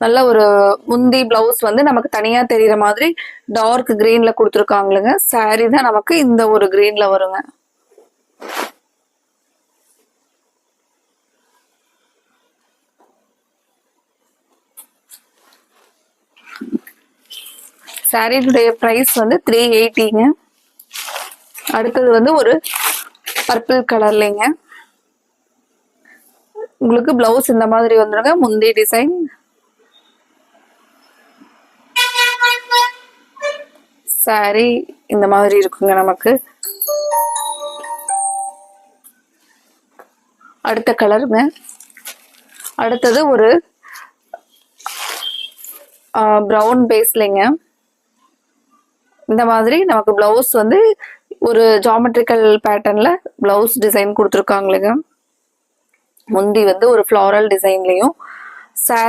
நல்ல ஒரு முந்தி பிளவுஸ் வந்து நமக்கு தனியா தெரியுற மாதிரி டார்க் கிரீன்ல கொடுத்துருக்காங்களுங்க. சாரி தான் நமக்கு இந்த ஒரு கிரீன்ல வருங்க. சாரியுடைய பிரைஸ் வந்து 380ங்க. அடுத்தது வந்து ஒரு பர்பிள் கலர்லங்க. உங்களுக்கு பிளவுஸ் இந்த மாதிரி வந்துருங்க. முந்தி டிசைன், சாரி இந்த மாதிரி இருக்குங்க நமக்கு. அடுத்த கலருங்க. அடுத்தது ஒரு ப்ரௌன் பேஸ்லங்க. இந்த மாதிரி நமக்கு பிளவுஸ் வந்து ஒரு ஜாமெட்ரிக்கல் பேட்டர்ன்ல பிளவுஸ் டிசைன் கொடுத்துருக்காங்களுங்க. முந்தி வந்து ஒரு ஃப்ளாரல் டிசைன்லயும்